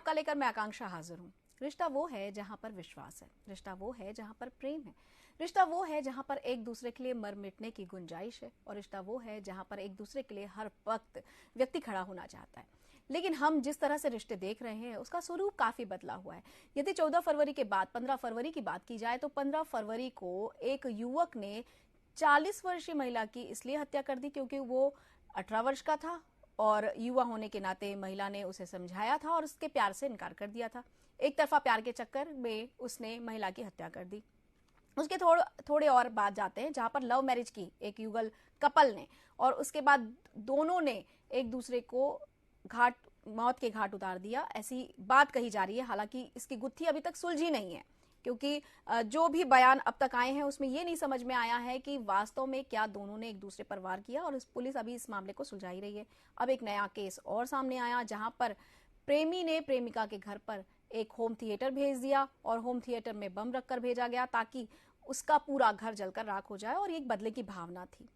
आपका लेकर मैं आकांक्षा हाजिर हूँ। रिश्ता वो है जहाँ पर विश्वास है, रिश्ता वो है जहाँ पर प्रेम है, रिश्ता वो है जहाँ पर एक दूसरे के लिए मर मिटने की गुंजाइश है, और रिश्ता वो है जहाँ पर एक दूसरे के लिए हर वक्त व्यक्ति खड़ा होना चाहता है। लेकिन हम जिस तरह से रिश्ते देख रहे हैं उसका स्वरूप काफी बदला हुआ है। यदि 14 फरवरी के बाद 15 फरवरी की बात की जाए तो 15 फरवरी को एक युवक ने 40 वर्षीय महिला की इसलिए हत्या कर दी क्योंकि वो 18 वर्ष का था और युवा होने के नाते महिला ने उसे समझाया था और उसके प्यार से इनकार कर दिया था। एक तरफा प्यार के चक्कर में उसने महिला की हत्या कर दी। उसके थोड़े और बाद जाते हैं जहां पर लव मैरिज की एक युगल कपल ने, और उसके बाद दोनों ने एक दूसरे को मौत के घाट उतार दिया, ऐसी बात कही जा रही है। हालांकि इसकी गुत्थी अभी तक सुलझी नहीं है क्योंकि जो भी बयान अब तक आए हैं उसमें ये नहीं समझ में आया है कि वास्तव में क्या दोनों ने एक दूसरे पर वार किया, और पुलिस अभी इस मामले को सुलझा ही रही है। अब एक नया केस और सामने आया जहां पर प्रेमी ने प्रेमिका के घर पर एक होम थिएटर भेज दिया और होम थिएटर में बम रखकर भेजा गया ताकि उसका पूरा घर जलकर राख हो जाए, और एक बदले की भावना थी।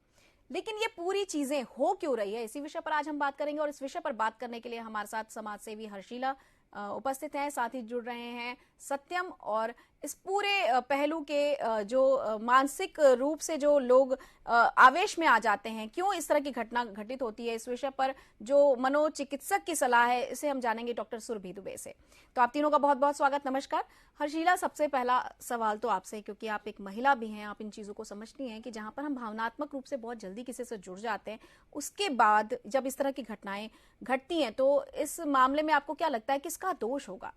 लेकिन ये पूरी चीजें हो क्यों रही है, इसी विषय पर आज हम बात करेंगे। और इस विषय पर बात करने के लिए हमारे साथ समाज सेवी हर्षिला उपस्थित हैं, साथ ही जुड़ रहे हैं सत्यम। और इस पूरे पहलू के जो मानसिक रूप से जो लोग आवेश में आ जाते हैं, क्यों इस तरह की घटना घटित होती है, इस विषय पर जो मनोचिकित्सक की सलाह है इसे हम जानेंगे डॉक्टर सुरभि दुबे से। तो आप तीनों का बहुत बहुत स्वागत। नमस्कार। हर्षिला, सबसे पहला सवाल तो आपसे, क्योंकि आप एक महिला भी हैं, आप इन चीजों को समझती हैं कि जहां पर हम भावनात्मक रूप से बहुत जल्दी किसी से जुड़ जाते हैं, उसके बाद जब इस तरह की घटनाएं घटती हैं तो इस मामले में आपको क्या लगता है किसका दोष होगा?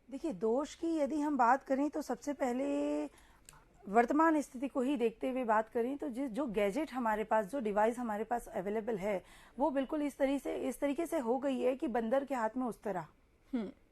देखिए, दोष की यदि हम बात करें तो सबसे पहले वर्तमान स्थिति को ही देखते हुए बात करें तो जो गैजेट हमारे पास, जो डिवाइस हमारे पास अवेलेबल है, वो बिल्कुल इस तरीके से हो गई है कि बंदर के हाथ में उस तरह।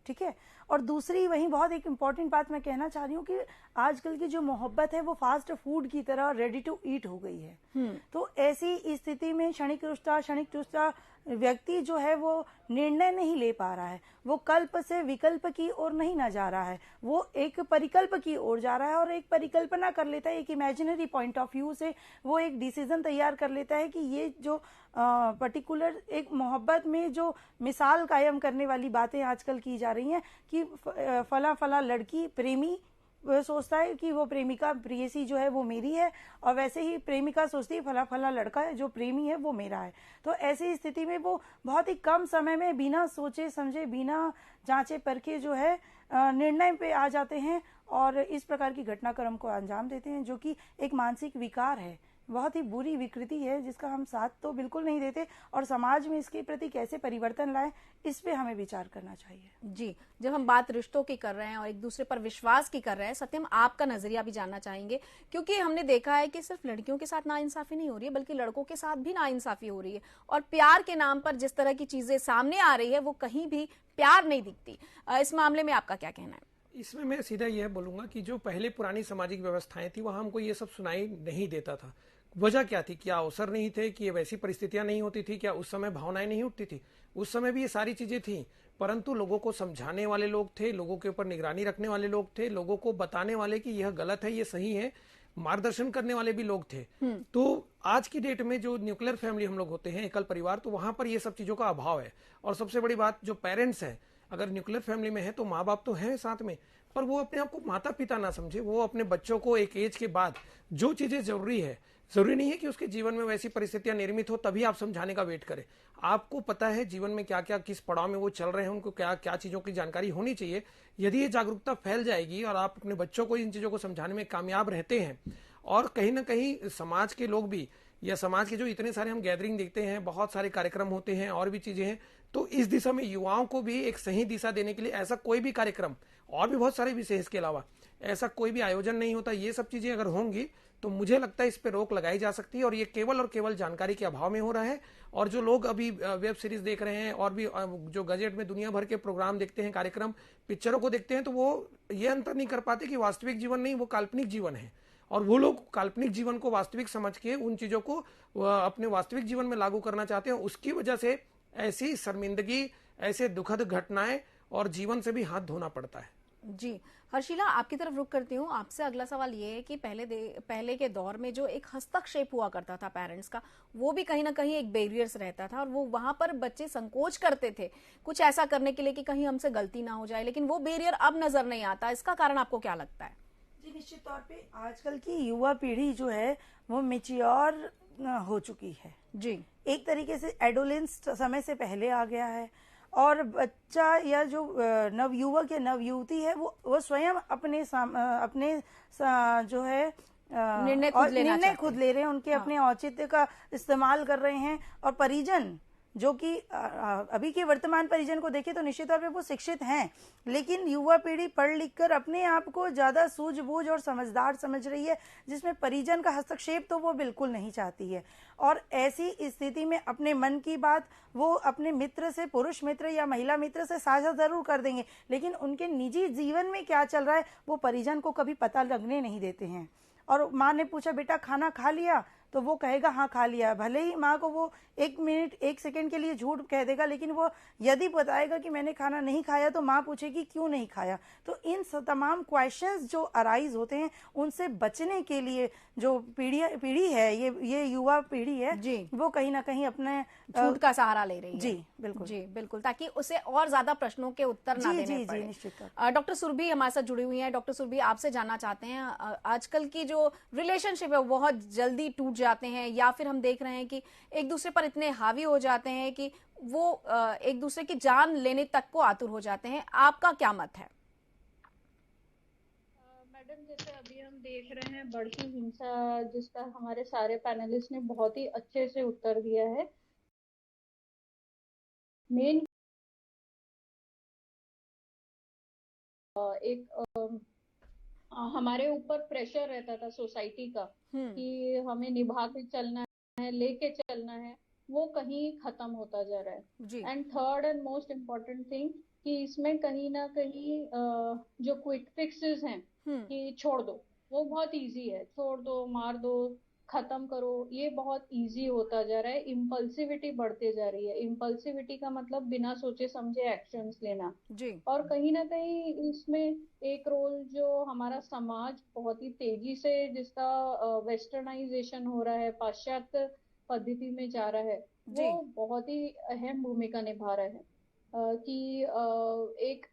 ठीक है। और दूसरी वहीं बहुत एक इम्पॉर्टेंट बात मैं कहना चाह रही हूँ कि आजकल की जो मोहब्बत है वो फास्ट फूड की तरह रेडी टू ईट हो गई है। तो ऐसी स्थिति में क्षणिक रुष्टा व्यक्ति जो है वो निर्णय नहीं ले पा रहा है, वो कल्प से विकल्प की ओर नहीं ना जा रहा है, वो एक परिकल्प की ओर जा रहा है और एक परिकल्पना कर लेता है, एक इमेजिनरी पॉइंट ऑफ व्यू से वो एक डिसीजन तैयार कर लेता है कि ये जो पर्टिकुलर एक मोहब्बत में जो मिसाल कायम करने वाली बातें आजकल की जा रही हैं कि फला फला लड़की प्रेमी सोचता है कि वो प्रेमिका प्रेयसी जो है वो मेरी है, और वैसे ही प्रेमिका सोचती है फला फला लड़का है जो प्रेमी है वो मेरा है। तो ऐसी स्थिति में वो बहुत ही कम समय में बिना सोचे समझे, बिना जांचे परखे जो है निर्णय पे आ जाते हैं और इस प्रकार की घटनाक्रम को अंजाम देते हैं, जो कि एक मानसिक विकार है, बहुत ही बुरी विकृति है जिसका हम साथ तो बिल्कुल नहीं देते, और समाज में इसके प्रति कैसे परिवर्तन लाएं इस पे हमें विचार करना चाहिए। जी, जब हम बात रिश्तों की कर रहे हैं और एक दूसरे पर विश्वास की कर रहे हैं, सत्यम आपका नजरिया भी जानना चाहेंगे, क्योंकि हमने देखा है कि सिर्फ लड़कियों के साथ नाइंसाफी नहीं हो रही है बल्कि लड़कों के साथ भी नाइंसाफी हो रही है, और प्यार के नाम पर जिस तरह की चीजें सामने आ रही है वो कहीं भी प्यार नहीं दिखती। इस मामले में आपका क्या कहना है? इसमें मैं सीधा यह बोलूंगा कि जो पहले पुरानी सामाजिक व्यवस्थाएं थी वहां हमको ये सब सुनाई नहीं देता था। वजह क्या थी? क्या अवसर नहीं थे? कि ये वैसी परिस्थितियां नहीं होती थी? क्या उस समय भावनाएं नहीं उठती थी? उस समय भी ये सारी चीजें थी, परंतु लोगों को समझाने वाले लोग थे, लोगों के ऊपर निगरानी रखने वाले लोग थे, लोगों को बताने वाले कि यह गलत है, ये सही है, मार्गदर्शन करने वाले भी लोग थे। तो आज की डेट में जो न्यूक्लियर फैमिली हम लोग होते हैं, एकल परिवार, तो वहां पर ये सब चीजों का अभाव है। और सबसे बड़ी बात, जो पेरेंट्स हैं, अगर न्यूक्लियर फैमिली में है तो माँ बाप तो हैं साथ में, पर वो अपने आप को माता पिता ना समझे। वो अपने बच्चों को एक एज के बाद जो चीजें जरूरी है, जरूरी नहीं है कि उसके जीवन में वैसी परिस्थितियां निर्मित हो तभी आप समझाने का वेट करें। आपको पता है जीवन में क्या क्या, किस पड़ाव में वो चल रहे हैं, उनको क्या क्या चीजों की जानकारी होनी चाहिए। यदि ये जागरूकता फैल जाएगी और आप अपने बच्चों को इन चीजों को समझाने में कामयाब रहते हैं, और कहीं ना कहीं समाज के लोग भी, या समाज के जो इतने सारे हम गैदरिंग देखते हैं, बहुत सारे कार्यक्रम होते हैं और भी चीजें हैं, तो इस दिशा में युवाओं को भी एक सही दिशा देने के लिए ऐसा कोई भी कार्यक्रम, और भी बहुत सारे विषय इसके अलावा ऐसा कोई भी आयोजन नहीं होता। ये सब चीजें अगर होंगी तो मुझे लगता है इस पे रोक लगाई जा सकती है, और ये केवल और केवल जानकारी के अभाव में हो रहा है। और जो लोग अभी वेब सीरीज देख रहे हैं और भी जो गजेट में दुनिया भर के प्रोग्राम देखते हैं, कार्यक्रम, पिक्चरों को देखते हैं, तो वो ये अंतर नहीं कर पाते कि वास्तविक जीवन नहीं, वो काल्पनिक जीवन है। और वो लोग काल्पनिक जीवन को वास्तविक समझ के उन चीजों को अपने वास्तविक जीवन में लागू करना चाहते हैं। उसकी वजह से ऐसी शर्मिंदगी, ऐसे दुखद घटनाएं और जीवन से भी हाथ धोना पड़ता है। जी, हर्षिला आपकी तरफ रुख करती हूँ। आपसे अगला सवाल ये है कि पहले के दौर में जो एक हस्तक्षेप हुआ करता था पेरेंट्स का, वो भी कहीं ना कहीं एक बैरियर्स रहता था और वो वहां पर बच्चे संकोच करते थे कुछ ऐसा करने के लिए कि कहीं हमसे गलती ना हो जाए, लेकिन वो बैरियर अब नजर नहीं आता। इसका कारण आपको क्या लगता है? जी, निश्चित तौर पे आजकल की युवा पीढ़ी जो है वो मैच्योर हो चुकी है जी, एक तरीके से एडोलेंस समय से पहले आ गया है और बच्चा या जो नवयुवक या नवयुवती है वो स्वयं जो है निर्णय खुद ले रहे हैं, उनके अपने औचित्य का इस्तेमाल कर रहे हैं। और परिजन जो कि अभी के वर्तमान परिजन को देखें तो निश्चित तौर पे वो शिक्षित हैं, लेकिन युवा पीढ़ी पढ़ लिख कर अपने आप को ज्यादा सूझबूझ और समझदार समझ रही है, जिसमें परिजन का हस्तक्षेप तो वो बिल्कुल नहीं चाहती है। और ऐसी स्थिति में अपने मन की बात वो अपने मित्र से, पुरुष मित्र या महिला मित्र से साझा जरूर कर देंगे, लेकिन उनके निजी जीवन में क्या चल रहा है वो परिजन को कभी पता लगने नहीं देते हैं। और माँ ने पूछा बेटा खाना खा लिया, तो वो कहेगा हाँ खा लिया। भले ही माँ को वो 1 मिनट 1 सेकंड के लिए झूठ कह देगा, लेकिन वो यदि बताएगा कि मैंने खाना नहीं खाया तो माँ पूछेगी क्यों नहीं खाया। तो इन तमाम क्वेश्चंस जो अराइज होते हैं उनसे बचने के लिए जो पीढ़ी है, ये युवा पीढ़ी है जी, वो कहीं ना कहीं अपने झूठ का सहारा ले रही है। जी बिल्कुल, जी बिल्कुल, ताकि उसे और ज्यादा प्रश्नों के उत्तर ना देने पड़े। निश्चित। डॉक्टर सुरभि हमारे साथ जुड़ी हुई हैं। डॉक्टर सुरभि, आपसे जानना चाहते हैं, आजकल की जो रिलेशनशिप है वो बहुत जल्दी टूट जाते हैं, या फिर हम देख रहे हैं कि एक दूसरे पर इतने हावी हो जाते हैं कि वो एक दूसरे की जान लेने तक को आतुर हो जाते हैं। आपका क्या मत है? मैडम, जैसे अभी हम देख रहे हैं बढ़ती हिंसा, जिसका हमारे सारे पैनलिस्ट ने बहुत ही अच्छे से उत्तर दिया है। मेन एक हमारे ऊपर प्रेशर रहता था सोसाइटी का कि हमें निभा के चलना है, लेके चलना है, वो कहीं खत्म होता जा रहा है। And third and most important thing कि इसमें कहीं ना कहीं जो क्विक फिक्सेस हैं कि छोड़ दो, वो बहुत इजी है, छोड़ दो, मार दो, खत्म करो, ये बहुत इजी होता जा रहा है। इम्पल्सिविटी बढ़ते जा रही है। इम्पल्सिविटी का मतलब बिना सोचे समझे एक्शंस लेना जी। और कहीं ना कहीं इसमें एक रोल जो हमारा समाज बहुत ही तेजी से जिसका वेस्टर्नाइजेशन हो रहा है, पाश्चात्य पद्धति में जा रहा है, वो बहुत ही अहम भूमिका निभा रहा है कि एक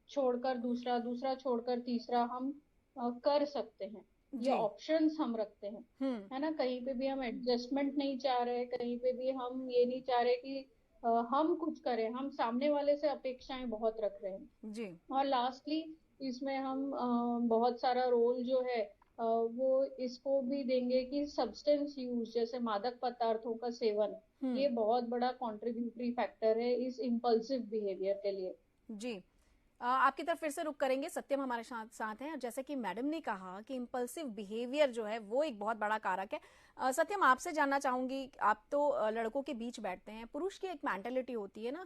छोड़कर दूसरा, दूसरा छोड़कर तीसरा हम कर सकते हैं। ये ऑप्शंस हम रखते हैं, है ना। कहीं पे भी हम एडजस्टमेंट नहीं चाह रहे, कहीं पे भी हम ये नहीं चाह रहे कि हम कुछ करें, हम सामने वाले से अपेक्षाएं बहुत रख रहे हैं जी। और लास्टली इसमें हम बहुत सारा रोल जो है वो इसको भी देंगे कि सब्सटेंस यूज, जैसे मादक पदार्थों का सेवन, ये बहुत बड़ा कंट्रीब्यूटरी फैक्टर है इस इम्पल्सिव बिहेवियर के लिए। जी, आपकी तरफ फिर से रुक करेंगे। सत्यम हमारे साथ हैं। जैसे कि मैडम ने कहा कि इम्पल्सिव बिहेवियर जो है वो एक बहुत बड़ा कारक है। सत्यम, आपसे जानना चाहूंगी, आप तो लड़कों के बीच बैठते हैं, पुरुष की एक मेंटालिटी होती है ना,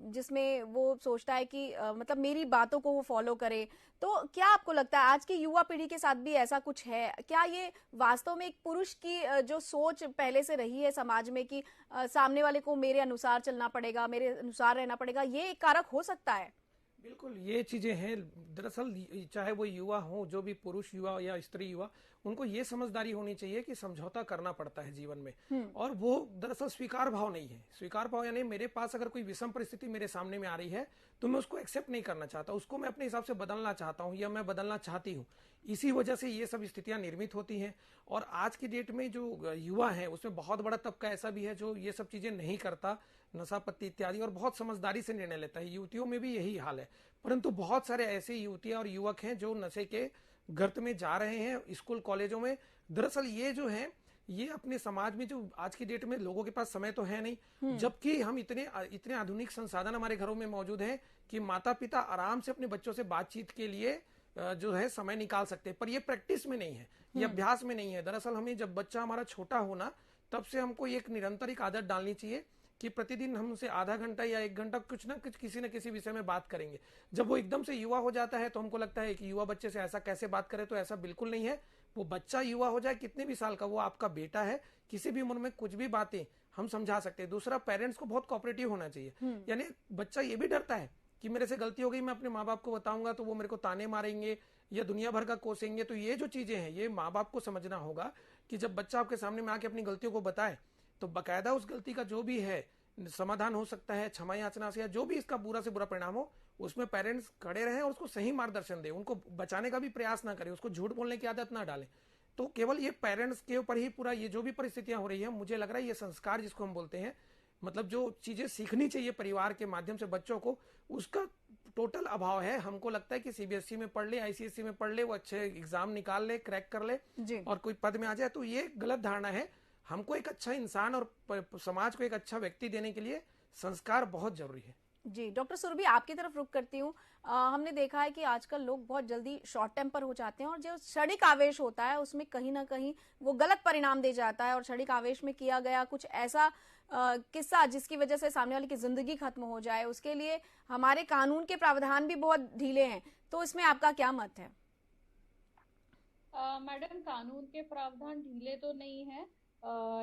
जिसमें वो सोचता है कि मतलब मेरी बातों को वो फॉलो करे। तो क्या आपको लगता है आज की युवा पीढ़ी के साथ भी ऐसा कुछ है? क्या ये वास्तव में एक पुरुष की जो सोच पहले से रही है समाज में कि सामने वाले को मेरे अनुसार चलना पड़ेगा, मेरे अनुसार रहना पड़ेगा, ये एक कारक हो सकता है? बिल्कुल, ये चीजें हैं। दरअसल चाहे वो युवा हो, जो भी पुरुष युवा या स्त्री युवा, उनको ये समझदारी होनी चाहिए कि समझौता करना पड़ता है जीवन में। और वो दरअसल स्वीकार भाव नहीं है। स्वीकार भाव यानी मेरे पास अगर कोई विषम परिस्थिति मेरे सामने में आ रही है तो मैं उसको एक्सेप्ट नहीं करना चाहता, उसको मैं अपने हिसाब से बदलना चाहता हूँ या मैं बदलना चाहती हूँ। इसी वजह से ये सब स्थितियां निर्मित होती हैं। और आज की डेट में जो युवा है उसमें बहुत बड़ा तबका ऐसा भी है जो ये सब चीजें नहीं करता, नशा पत्ती इत्यादि, और बहुत समझदारी से निर्णय लेता है। युवतियों में भी यही हाल है, परंतु बहुत सारे ऐसे युवतियां और युवक हैं जो नशे के गर्त में जा रहे हैं स्कूल कॉलेजों में। दरअसल ये जो है, ये अपने समाज में जो आज की डेट में लोगों के पास समय तो है नहीं, जबकि हम इतने आधुनिक संसाधन हमारे घरों में मौजूद हैं कि माता पिता आराम से अपने बच्चों से बातचीत के लिए जो है समय निकाल सकते हैं, पर ये प्रैक्टिस में नहीं है, ये अभ्यास में नहीं है। दरअसल हमें जब बच्चा हमारा छोटा होना, तब से हमको एक निरंतर एक आदत डालनी चाहिए कि प्रतिदिन हम उनसे आधा घंटा या 1 घंटा कुछ ना कुछ किसी न किसी विषय में बात करेंगे। जब वो एकदम से युवा हो जाता है तो हमको लगता है कि युवा बच्चे से ऐसा कैसे बात करे, तो ऐसा बिल्कुल नहीं है। वो बच्चा युवा हो जाए कितने भी साल का, वो आपका बेटा है, किसी भी उम्र में कुछ भी बातें हम समझा सकते हैं। दूसरा, पेरेंट्स को बहुत कोऑपरेटिव होना चाहिए। यानी बच्चा ये भी डरता है कि मेरे से गलती हो गई, मैं अपने माँ बाप को बताऊंगा तो वो मेरे को ताने मारेंगे या दुनिया भर का कोसेंगे। तो ये जो चीजें हैं, ये माँ बाप को समझना होगा कि जब बच्चा आपके सामने में आके अपनी गलतियों को बताए तो बाकायदा उस गलती का जो भी है समाधान हो सकता है, क्षमा याचना से, या जो भी इसका बुरा से बुरा परिणाम हो, उसमें पेरेंट्स खड़े रहें और उसको सही मार्गदर्शन दें, उनको बचाने का भी प्रयास ना करें, उसको झूठ बोलने की आदत ना डालें। तो केवल ये पेरेंट्स के ऊपर ही पूरा ये जो भी परिस्थितियां हो रही है, मुझे लग रहा है ये संस्कार जिसको हम बोलते हैं, मतलब जो चीजें सीखनी चाहिए परिवार के माध्यम से बच्चों को, उसका टोटल अभाव है। हमको लगता है कि सीबीएसई में पढ़ ले, आईसीएसई में पढ़ ले, वो अच्छे एग्जाम निकाल ले, क्रैक कर ले और कोई पद में आ जाए, तो ये गलत धारणा है। हमको एक अच्छा इंसान और समाज को एक अच्छा व्यक्ति देने के लिए संस्कार बहुत जरूरी है। जी, डॉक्टर सुरभि आपकी तरफ रुख करती हूँ। हमने देखा है कि आजकल लोग बहुत जल्दी शॉर्ट टेम्पर हो जाते हैं और जो क्षणिक आवेश होता है उसमें कहीं ना कहीं वो गलत परिणाम दे जाता है, और क्षणिक आवेश में किया गया कुछ ऐसा किस्सा जिसकी वजह से सामने वाले की जिंदगी खत्म हो जाए, उसके लिए हमारे कानून के प्रावधान भी बहुत ढीले हैं। तो इसमें आपका क्या मत है? मैडम, कानून के प्रावधान ढीले तो नहीं है।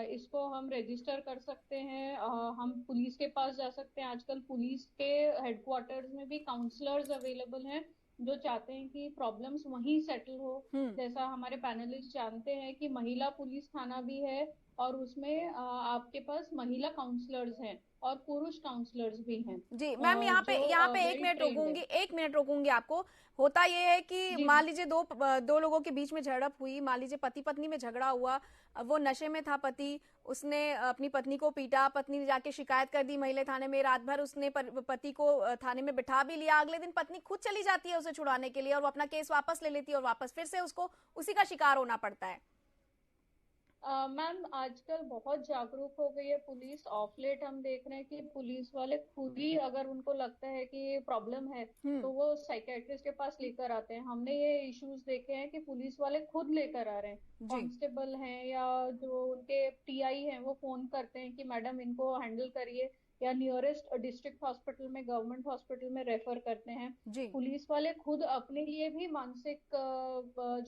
इसको हम रजिस्टर कर सकते हैं, हम पुलिस के पास जा सकते हैं। आजकल पुलिस के हेडक्वार्टर्स में भी काउंसलर्स अवेलेबल हैं जो चाहते हैं कि प्रॉब्लम्स वहीं सेटल हो। जैसा हमारे पैनलिस्ट जानते हैं कि महिला पुलिस थाना भी है और उसमें आपके पास महिला काउंसलर्स हैं और पुरुष काउंसलर्स भी हैं। जी मैम, यहाँ पे एक मिनट रोकूंगी आपको। होता ये है कि मान लीजिए दो लोगों के बीच में झड़प हुई, मान लीजिए पति पत्नी में झगड़ा हुआ, वो नशे में था पति, उसने अपनी पत्नी को पीटा, पत्नी ने जाके शिकायत कर दी महिला थाने में, रात भर उसने पति को थाने में बिठा भी लिया, अगले दिन पत्नी खुद चली जाती है उसे छुड़ाने के लिए और वो अपना केस वापस ले लेती है और वापस फिर से उसको उसी का शिकार होना पड़ता है। मैम, आजकल बहुत जागरूक हो गई है पुलिस। ऑफ लेट हम देख रहे हैं कि पुलिस वाले खुद ही अगर उनको लगता है कि ये प्रॉब्लम है तो वो साइकेट्रिस्ट के पास लेकर आते हैं। हमने ये इश्यूज देखे हैं कि पुलिस वाले खुद लेकर आ रहे हैं। कांस्टेबल हैं या जो उनके टीआई हैं वो फोन करते हैं कि मैडम इनको हैंडल करिए, या नियरेस्ट डिस्ट्रिक्ट हॉस्पिटल में, गवर्नमेंट हॉस्पिटल में रेफर करते हैं। पुलिस वाले खुद अपने लिए भी मानसिक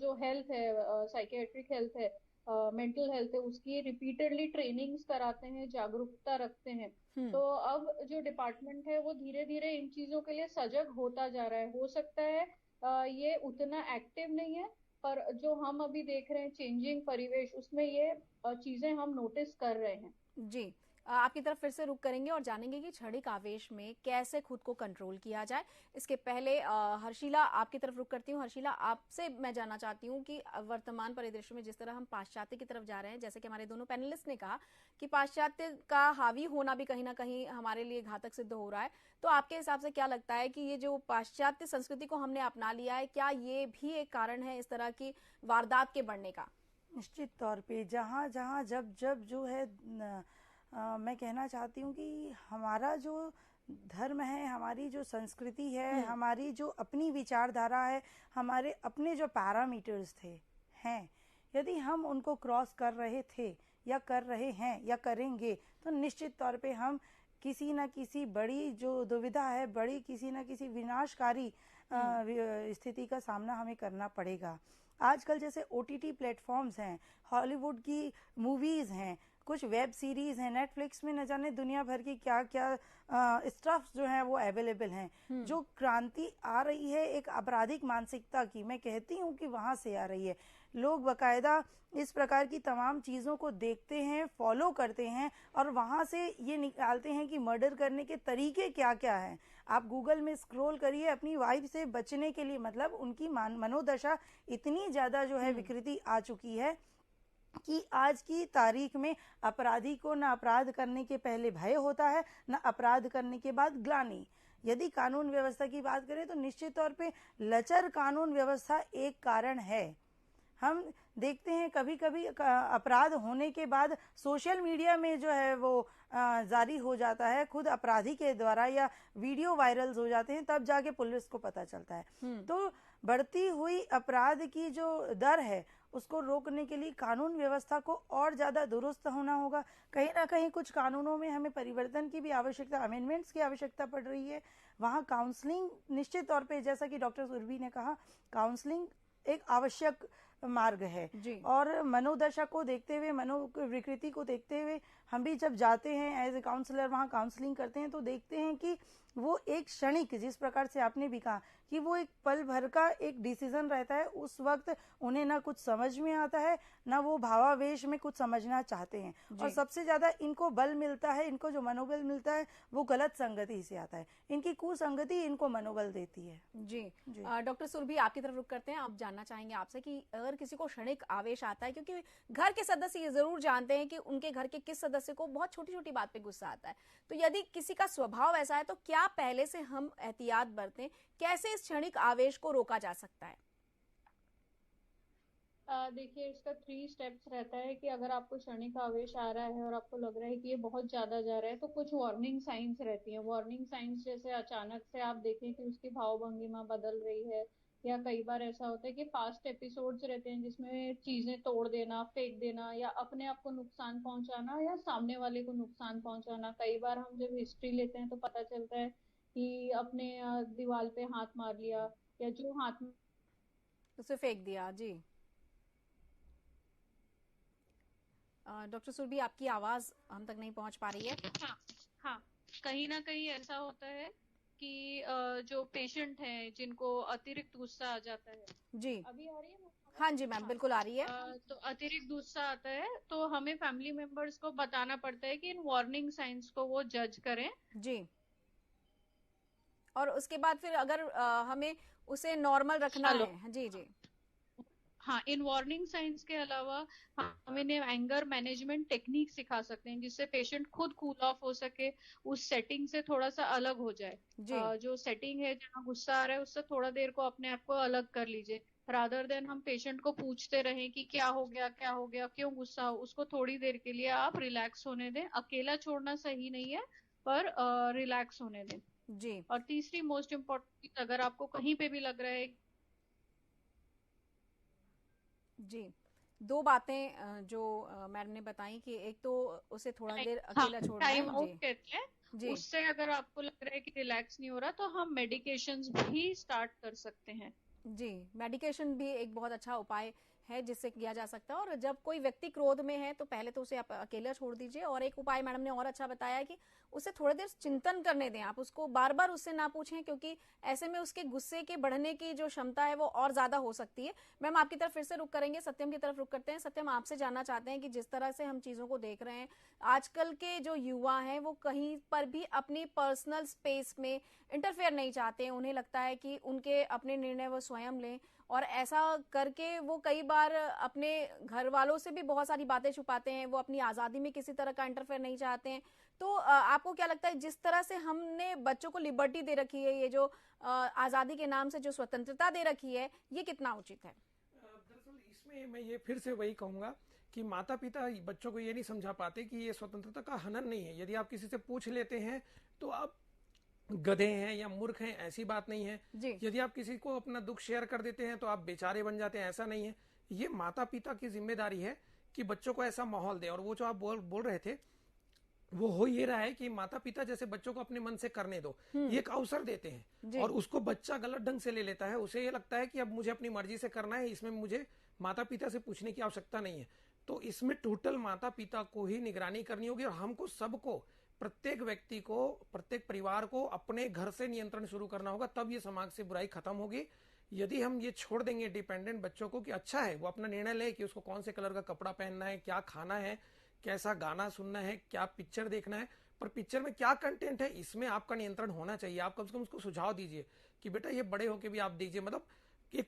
जो हेल्थ है, साइकेट्रिक हेल्थ है, मेंटल हेल्थ है, उसकी रिपीटेडली ट्रेनिंग्स कराते हैं, जागरूकता रखते हैं। तो अब जो डिपार्टमेंट है वो धीरे धीरे इन चीजों के लिए सजग होता जा रहा है। हो सकता है ये उतना एक्टिव नहीं है, पर जो हम अभी देख रहे हैं चेंजिंग परिवेश, उसमें ये चीजें हम नोटिस कर रहे हैं। जी, आपकी तरफ फिर से रुक करेंगे और जानेंगे कि क्षणिक आवेश में कैसे खुद को कंट्रोल किया जाए। इसके पहले हर्षिला, आपकी तरफ रुक करती हूँ। हर्षिला, आपसे मैं जानना चाहती हूँ कि वर्तमान परिदृश्य में जिस तरह हम पाश्चात्य की तरफ जा रहे हैं, जैसे कि हमारे दोनों पैनलिस्ट ने कहा कि पाश्चात्य का हावी होना भी कहीं ना कहीं हमारे लिए घातक सिद्ध हो रहा है, तो आपके हिसाब से क्या लगता है कि ये जो पाश्चात्य संस्कृति को हमने अपना लिया है, क्या ये भी एक कारण है इस तरह की वारदात के बढ़ने का? निश्चित तौर पे जहाँ जहाँ जब जब जो है मैं कहना चाहती हूँ कि हमारा जो धर्म है, हमारी जो संस्कृति है, हमारी जो अपनी विचारधारा है, हमारे अपने जो पैरामीटर्स हैं, यदि हम उनको क्रॉस कर रहे थे या कर रहे हैं या करेंगे तो निश्चित तौर पे हम किसी न किसी बड़ी जो दुविधा है, बड़ी किसी न किसी विनाशकारी स्थिति का सामना हमें करना पड़ेगा। आजकल जैसे OTT प्लेटफॉर्म्स हैं, हॉलीवुड की मूवीज़ हैं, कुछ वेब सीरीज हैं, नेटफ्लिक्स में न जाने दुनिया भर की क्या क्या स्टफ जो है वो अवेलेबल हैं। जो क्रांति आ रही है एक आपराधिक मानसिकता की, मैं कहती हूँ कि वहाँ से आ रही है। लोग बकायदा इस प्रकार की तमाम चीज़ों को देखते हैं, फॉलो करते हैं और वहाँ से ये निकालते हैं कि मर्डर करने के तरीके क्या क्या हैं। आप गूगल में स्क्रॉल करिए, अपनी वाइफ से बचने के लिए, मतलब उनकी मनोदशा इतनी ज़्यादा जो है विकृति आ चुकी है कि आज की तारीख में अपराधी को न अपराध करने के पहले भय होता है, न अपराध करने के बाद ग्लानि। यदि कानून व्यवस्था की बात करें तो निश्चित तौर पे लचर कानून व्यवस्था एक कारण है। हम देखते हैं कभी कभी अपराध होने के बाद सोशल मीडिया में जो है वो जारी हो जाता है खुद अपराधी के द्वारा, या वीडियो वायरल्स हो जाते हैं, तब जाके पुलिस को पता चलता है। तो बढ़ती हुई अपराध की जो दर है उसको रोकने के लिए कानून व्यवस्था को और ज़्यादा दुरुस्त होना होगा। कहीं ना कहीं कुछ कानूनों में हमें परिवर्तन की भी आवश्यकता, अमेंडमेंट्स की आवश्यकता पड़ रही है। वहाँ काउंसलिंग निश्चित तौर पे, जैसा कि डॉक्टर सुरभि ने कहा, काउंसलिंग एक आवश्यक मार्ग है। और मनोदशा को देखते हुए, मनोविकृति को देखते हुए हम भी जब जाते हैं एज ए काउंसलर, वहाँ काउंसलिंग करते हैं तो देखते हैं कि वो एक क्षणिक, जिस प्रकार से आपने भी कहा कि वो एक पल भर का एक डिसीजन रहता है, उस वक्त उन्हें ना कुछ समझ में आता है, ना वो भावावेश में कुछ समझना चाहते हैं। और सबसे ज्यादा इनको बल मिलता है, इनको जो मनोबल मिलता है वो गलत संगति से आता है। इनकी कुसंगति इनको मनोबल देती है। जी, डॉक्टर सुरभि, आपकी तरफ रुक करते हैं। आप जानना चाहेंगे आपसे कि अगर किसी को क्षणिक आवेश आता है, क्योंकि घर के सदस्य ये जरूर जानते हैं कि उनके घर के किस सदस्य को बहुत छोटी छोटी बात पे गुस्सा आता है, तो यदि किसी का स्वभाव ऐसा है तो क्या पहले से हम एहतियात बरतें, कैसे इस क्षणिक आवेश को रोका जा सकता है? देखिए, इसका 3 स्टेप्स रहता है कि अगर आपको क्षणिक आवेश आ रहा है और आपको लग रहा है कि ये बहुत ज्यादा जा रहा है, तो कुछ वार्निंग साइंस रहती हैं। वार्निंग साइंस जैसे अचानक से आप देखें कि उसकी भाव भंगिमा बदल रही है, या कई बार ऐसा होता है कि पास्ट एपिसोड्स रहते हैं जिसमें चीजें तोड़ देना, फेंक देना, या अपने आप को नुकसान पहुंचाना, या सामने वाले को नुकसान पहुंचाना। कई बार हम जब हिस्ट्री लेते हैं तो पता चलता है कि अपने दीवार पे हाथ मार लिया, या जो हाथ में उसे फेंक दिया। जी, डॉक्टर सुरभि, आपकी आवाज हम तक नहीं पहुंच पा रही है। हाँ, हाँ, कहीं ना कहीं ऐसा होता है कि जो पेशेंट हैं जिनको अतिरिक्त गुस्सा आ जाता है। जी, अभी आ रही है? हाँ जी मैम, बिल्कुल आ रही है। तो अतिरिक्त गुस्सा आता है तो हमें फैमिली मेंबर्स को बताना पड़ता है कि इन वार्निंग साइंस को वो जज करें। जी, और उसके बाद फिर अगर हमें उसे नॉर्मल रखना है। जी जी, हाँ, इन वार्निंग साइंस के अलावा हम इन्हें एंगर मैनेजमेंट टेक्निक सिखा सकते हैं, जिससे पेशेंट खुद कूल ऑफ हो सके, उस सेटिंग से थोड़ा सा अलग हो जाए। जो सेटिंग है जहाँ गुस्सा आ रहा है उससे थोड़ा देर को अपने आप को अलग कर लीजिए, रादर देन हम पेशेंट को पूछते रहें कि क्या हो गया, क्या हो गया, क्यों गुस्सा हो। उसको थोड़ी देर के लिए आप रिलैक्स होने दें। अकेला छोड़ना सही नहीं है, पर रिलैक्स होने दें। जी, और तीसरी मोस्ट इम्पोर्टेंट चीज, अगर आपको कहीं पे भी लग रहा है। जी, 2 बातें जो मैडम ने बताई कि एक तो उसे थोड़ा देर अकेला छोड़ना है। टाइम आउट कहते हैं। उससे अगर आपको लग रहा है कि रिलैक्स नहीं हो रहा, तो हम मेडिकेशंस भी स्टार्ट कर सकते हैं। जी, मेडिकेशन भी एक बहुत अच्छा उपाय है जिससे किया जा सकता है। और जब कोई व्यक्ति क्रोध में है तो पहले तो उसे आप अकेला छोड़ दीजिए। और एक उपाय मैडम ने और अच्छा बताया कि उसे थोड़ी देर चिंतन करने दें। आप उसको बार बार उससे ना पूछें, क्योंकि ऐसे में उसके गुस्से के बढ़ने की जो क्षमता है वो और ज्यादा हो सकती है। मैम, आपकी तरफ फिर से रुक करेंगे, सत्यम की तरफ रुक करते हैं। सत्यम, आपसे जानना चाहते हैं कि जिस तरह से हम चीजों को देख रहे हैं, आजकल के जो युवा हैं वो कहीं पर भी अपनी पर्सनल स्पेस में इंटरफेयर नहीं चाहते हैं। उन्हें लगता है कि उनके अपने निर्णय वो स्वयं लें, और ऐसा करके वो कई बार अपने घर वालों से भी बहुत सारी बातें छुपाते हैं। वो अपनी आजादी में किसी तरह का इंटरफेयर नहीं चाहते हैं। तो आपको क्या लगता है, जिस तरह से हमने बच्चों को लिबर्टी दे रखी है, ये जो आजादी के नाम से जो स्वतंत्रता दे रखी है, ये कितना उचित है? दरअसल इसमें मैं ये फिर से वही कहूंगा कि माता पिता बच्चों को ये नहीं समझा पाते कि ये स्वतंत्रता का हनन नहीं है। यदि आप किसी से पूछ लेते हैं तो आप गधे हैं या मूर्ख हैं, ऐसी बात नहीं है। यदि आप किसी को अपना दुख शेयर कर देते हैं तो आप बेचारे बन जाते हैं, ऐसा नहीं है। ये माता पिता की जिम्मेदारी है कि बच्चों को ऐसा माहौल दें। और वो जो आप बोल रहे थे, वो हो ये रहा है कि माता पिता जैसे बच्चों को अपने मन से करने दो, ये एक अवसर देते हैं, और उसको बच्चा गलत ढंग से ले लेता है। उसे ये लगता है कि अब मुझे अपनी मर्जी से करना है, इसमें मुझे माता पिता से पूछने की आवश्यकता नहीं है। तो इसमें टोटल माता पिता को ही निगरानी करनी होगी, और हमको सबको, प्रत्येक व्यक्ति को, प्रत्येक परिवार को अपने घर से नियंत्रण शुरू करना होगा, तब ये समाज से बुराई खत्म होगी। यदि हम ये छोड़ देंगे डिपेंडेंट बच्चों को कि अच्छा है वो अपना निर्णय ले कि उसको कौन से कलर का कपड़ा पहनना है, क्या खाना है, कैसा गाना सुनना है, क्या पिक्चर देखना है, पर पिक्चर में क्या कंटेंट है, इसमें आपका नियंत्रण होना चाहिए। आप कम से कम उसको सुझाव दीजिए कि बेटा ये बड़े होके भी आप दीजिए। मतलब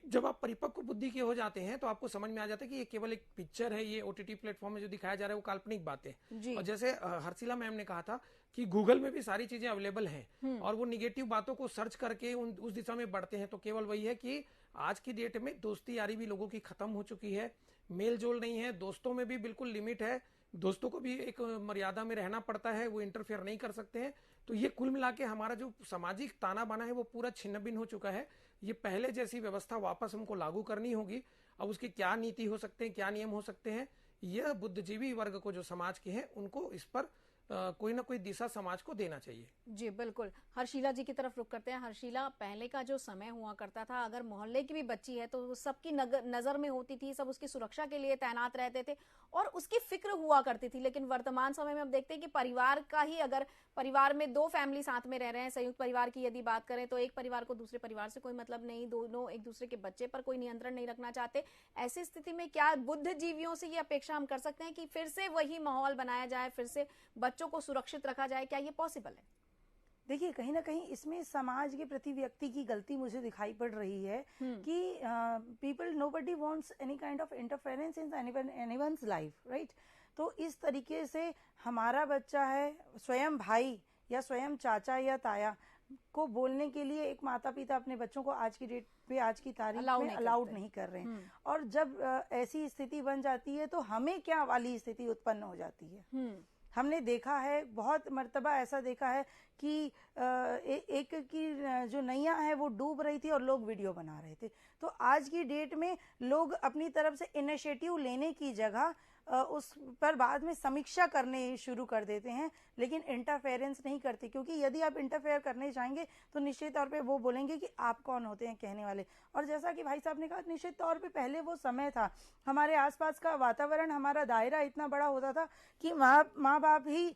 जब आप परिपक्व बुद्धि के हो जाते हैं तो आपको समझ में आ जाता है कि ये केवल एक पिक्चर है, ये ओटीटी प्लेटफॉर्म में जो दिखाया जा रहा है वो काल्पनिक बातें। और जैसे हर्षिला मैम ने कहा था कि गूगल में भी सारी चीजें अवेलेबल हैं, और वो निगेटिव बातों को सर्च करके उस दिशा में बढ़ते हैं। तो केवल वही है कि आज की डेट में दोस्ती यारी भी लोगों की खत्म हो चुकी है, मेल जोल नहीं है, दोस्तों में भी बिल्कुल लिमिट है, दोस्तों को भी एक मर्यादा में रहना पड़ता है, वो इंटरफेयर नहीं कर सकते हैं। तो ये कुल मिला के हमारा जो सामाजिक ताना बाना है वो पूरा छिन्न भिन्न हो चुका है। ये पहले जैसी व्यवस्था वापस हमको लागू करनी होगी। अब उसकी क्या नीति हो सकते हैं, क्या नियम हो सकते हैं, यह बुद्धिजीवी वर्ग को जो समाज के हैं उनको इस पर कोई ना कोई दिशा समाज को देना चाहिए। जी बिल्कुल। हर्षिला जी की तरफ रुख करते हैं। हर्षिला, पहले का जो समय हुआ करता था, अगर मोहल्ले की भी बच्ची है तो वो सबकी नजर में होती थी, सब उसकी सुरक्षा के लिए तैनात रहते थे और उसकी फिक्र हुआ करती थी। लेकिन वर्तमान समय में हम देखते हैं कि परिवार का ही, अगर परिवार में दो फैमिली साथ में रह रहे हैं, संयुक्त परिवार की यदि बात करें तो एक परिवार को दूसरे परिवार से कोई मतलब नहीं, दोनों एक दूसरे के बच्चे पर कोई नियंत्रण नहीं रखना चाहते। ऐसी स्थिति में क्या बुद्धिजीवियों से ये अपेक्षा हम कर सकते हैं कि फिर से वही माहौल बनाया जाए, फिर से बच्चों को सुरक्षित रखा जाए? क्या ये पॉसिबल है? देखिए, कहीं ना कहीं इसमें समाज के प्रति व्यक्ति की गलती मुझे दिखाई पड़ रही है कि people, nobody wants any kind of interference in anyone's life, right? तो इस तरीके से हमारा बच्चा है, स्वयं भाई या स्वयं चाचा या ताया को बोलने के लिए एक माता पिता अपने बच्चों को आज की डेट पे, आज की तारीख में अलाउड नहीं कर रहे हैं। और जब ऐसी स्थिति बन जाती है तो हमें क्या वाली स्थिति उत्पन्न हो जाती है। हमने देखा है, बहुत मर्तबा ऐसा देखा है कि एक की जो नैया है वो डूब रही थी और लोग वीडियो बना रहे थे। तो आज की डेट में लोग अपनी तरफ से इनिशिएटिव लेने की जगह उस पर बाद में समीक्षा करने शुरू कर देते हैं, लेकिन इंटरफेरेंस नहीं करते, क्योंकि यदि आप इंटरफेयर करने जाएंगे तो निश्चित तौर पे वो बोलेंगे कि आप कौन होते हैं कहने वाले। और जैसा कि भाई साहब ने कहा, निश्चित तौर पे पहले वो समय था, हमारे आसपास का वातावरण, हमारा दायरा इतना बड़ा होता था कि माँ बाप ही,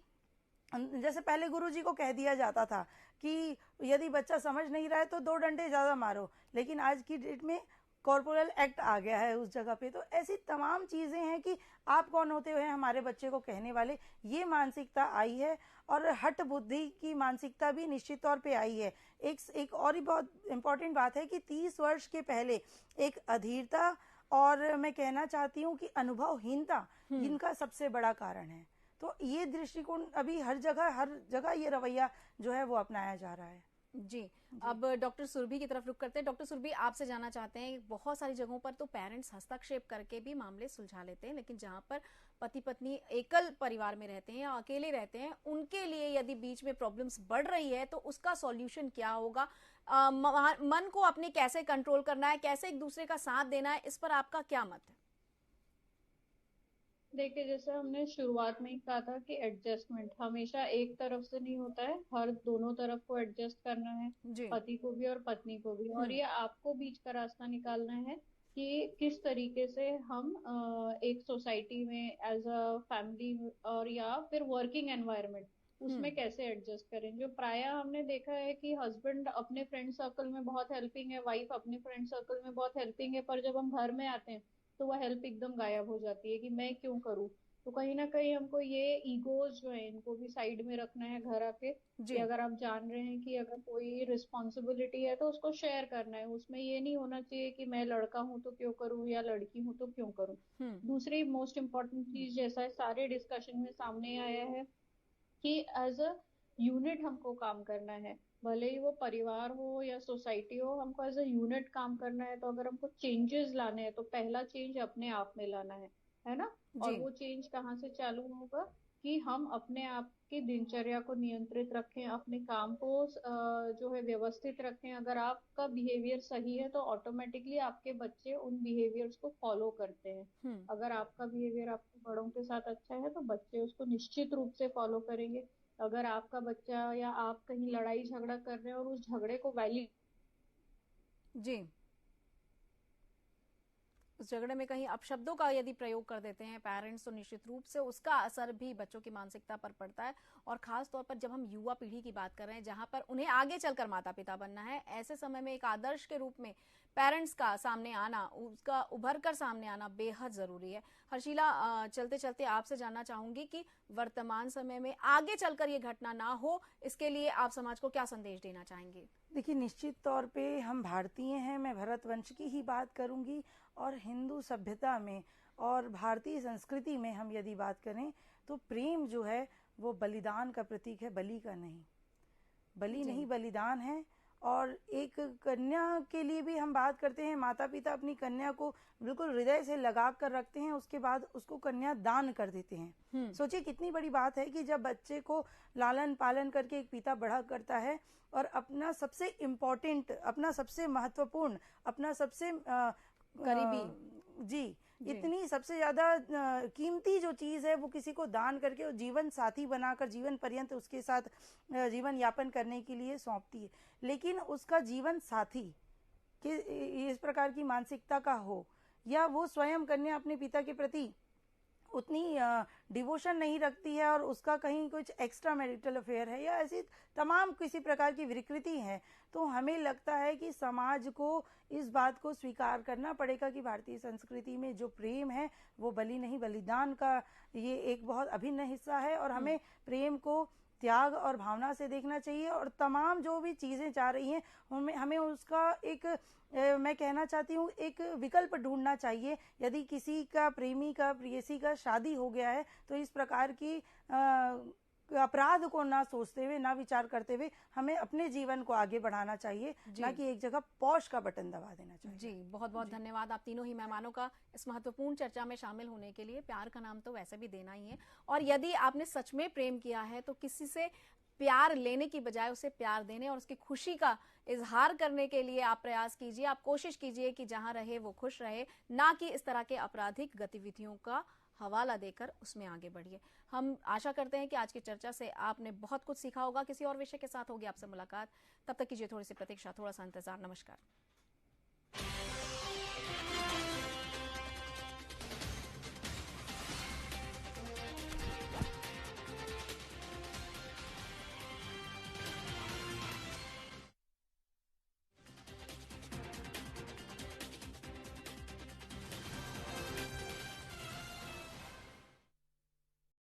जैसे पहले गुरुजी को कह दिया जाता था कि यदि बच्चा समझ नहीं रहा है तो 2 डंडे ज्यादा मारो, लेकिन आज की डेट में कॉर्पोरल एक्ट आ गया है उस जगह पे। तो ऐसी तमाम चीजें हैं कि आप कौन होते हुए हमारे बच्चे को कहने वाले, ये मानसिकता आई है। और हठ बुद्धि की मानसिकता भी निश्चित तौर पे आई है। एक और ही बहुत इंपॉर्टेंट बात है कि 30 वर्ष के पहले एक अधीरता, और मैं कहना चाहती हूँ कि अनुभवहीनता, इनका सबसे बड़ा कारण है। तो ये दृष्टिकोण अभी हर जगह ये रवैया जो है वो अपनाया जा रहा है। जी। अब डॉक्टर सुरभि की तरफ रुख करते हैं। डॉक्टर सुरभि, आपसे जानना चाहते हैं, बहुत सारी जगहों पर तो पेरेंट्स हस्तक्षेप करके भी मामले सुलझा लेते हैं, लेकिन जहां पर पति पत्नी एकल परिवार में रहते हैं या अकेले रहते हैं, उनके लिए यदि बीच में प्रॉब्लम्स बढ़ रही है तो उसका सॉल्यूशन क्या होगा? मन को अपने कैसे कंट्रोल करना है, कैसे एक दूसरे का साथ देना है, इस पर आपका क्या मत है? देखिए, जैसे हमने शुरुआत में ही कहा था कि एडजस्टमेंट हमेशा एक तरफ से नहीं होता है, हर दोनों तरफ को एडजस्ट करना है, पति को भी और पत्नी को भी। और ये आपको बीच का रास्ता निकालना है कि किस तरीके से हम एक सोसाइटी में एज अ फैमिली और या फिर वर्किंग एनवायरनमेंट, उसमें कैसे एडजस्ट करें। जो प्राय हमने देखा है कि हस्बैंड अपने फ्रेंड सर्कल में बहुत हेल्पिंग है, वाइफ अपने फ्रेंड सर्कल में बहुत हेल्पिंग है, पर जब हम घर में आते हैं तो वह हेल्प एकदम गायब हो जाती है कि मैं क्यों करूं। तो कहीं ना कहीं हमको ये ईगोज जो है इनको भी साइड में रखना है घर आके, कि अगर आप जान रहे हैं कि अगर कोई रिस्पॉन्सिबिलिटी है तो उसको शेयर करना है। उसमें ये नहीं होना चाहिए कि मैं लड़का हूं तो क्यों करूं या लड़की हूं तो क्यों करूं। दूसरी मोस्ट इम्पोर्टेंट चीज, जैसा सारे डिस्कशन में सामने आया है, कि एज अ यूनिट हमको काम करना है। भले ही वो परिवार हो या सोसाइटी हो, हमको एज अ यूनिट काम करना है। तो अगर हमको चेंजेस लाने हैं तो पहला चेंज अपने आप में लाना है ना। और वो चेंज कहाँ से चालू होगा कि हम अपने आप की दिनचर्या को नियंत्रित रखें, अपने काम को जो है व्यवस्थित रखें। अगर आपका बिहेवियर सही है तो ऑटोमेटिकली आपके बच्चे उन बिहेवियर्स को फॉलो करते हैं। अगर आपका बिहेवियर आपके बड़ों के साथ अच्छा है तो बच्चे उसको निश्चित रूप से फॉलो करेंगे। अगर आपका बच्चा या आप कहीं लड़ाई झगड़ा कर रहे हैं और उस झगड़े को उस झगड़े में कहीं अपशब्दों का यदि प्रयोग कर देते हैं पेरेंट्स, तो निश्चित रूप से उसका असर भी बच्चों की मानसिकता पर पड़ता है। और खास तौर पर जब हम युवा पीढ़ी की बात कर रहे हैं, जहां पर उन्हें आगे चलकर माता पिता बनना है, ऐसे समय में एक आदर्श के रूप में पेरेंट्स का सामने आना, उसका उभर कर सामने आना बेहद जरूरी है। हर्षिला, चलते चलते आपसे जानना चाहूंगी कि वर्तमान समय में आगे चलकर ये घटना ना हो, इसके लिए आप समाज को क्या संदेश देना चाहेंगे? देखिए, निश्चित तौर पे हम भारतीय हैं, मैं भरत वंश की ही बात करूंगी, और हिंदू सभ्यता में और भारतीय संस्कृति में हम यदि बात करें तो प्रेम जो है वो बलिदान का प्रतीक है, बलि का नहीं। बलि नहीं, बलिदान है। और एक कन्या के लिए भी हम बात करते हैं, माता पिता अपनी कन्या को बिल्कुल हृदय से लगा कर रखते हैं, उसके बाद उसको कन्या दान कर देते हैं। सोचिए कितनी बड़ी बात है कि जब बच्चे को लालन पालन करके एक पिता बड़ा करता है और अपना सबसे इम्पोर्टेंट, अपना सबसे महत्वपूर्ण, अपना सबसे जी, इतनी सबसे ज्यादा कीमती जो चीज है वो किसी को दान करके और जीवन साथी बनाकर जीवन पर्यंत उसके साथ जीवन यापन करने के लिए सौंपती है। लेकिन उसका जीवन साथी कि इस प्रकार की मानसिकता का हो, या वो स्वयं कन्या अपने पिता के प्रति उतनी डिवोशन नहीं रखती है और उसका कहीं कुछ एक्स्ट्रा मैरिटल अफेयर है, या ऐसी तमाम किसी प्रकार की विकृति है, तो हमें लगता है कि समाज को इस बात को स्वीकार करना पड़ेगा कि भारतीय संस्कृति में जो प्रेम है वो बलि नहीं, बलिदान का ये एक बहुत अभिन्न हिस्सा है। और हमें प्रेम को त्याग और भावना से देखना चाहिए, और तमाम जो भी चीजें चाह रही हैं हमें उसका एक मैं कहना चाहती हूँ एक विकल्प ढूंढना चाहिए। यदि किसी का प्रेमी का प्रेयसी का शादी हो गया है तो इस प्रकार की अपराध को ना सोचते हुए, ना विचार करते हुए हमें अपने जीवन को आगे बढ़ाना चाहिए, ना कि एक जगह पॉश का बटन दबा देना चाहिए। जी, बहुत बहुत धन्यवाद आप तीनों ही मेहमानों का इस महत्वपूर्ण चर्चा में शामिल होने के लिए। प्यार का नाम तो वैसे भी देना ही है, और यदि आपने सच में प्रेम किया है तो किसी से प्यार लेने की बजाय उसे प्यार देने और उसकी खुशी का इजहार करने के लिए आप प्रयास कीजिए। आप कोशिश कीजिए कि जहां रहे वो खुश रहे, ना कि इस तरह के आपराधिक गतिविधियों का हवाला देकर उसमें आगे बढ़िए। हम आशा करते हैं कि आज की चर्चा से आपने बहुत कुछ सीखा होगा। किसी और विषय के साथ होगी आपसे मुलाकात, तब तक कीजिए थोड़ी सी प्रतीक्षा, थोड़ा सा इंतजार। नमस्कार।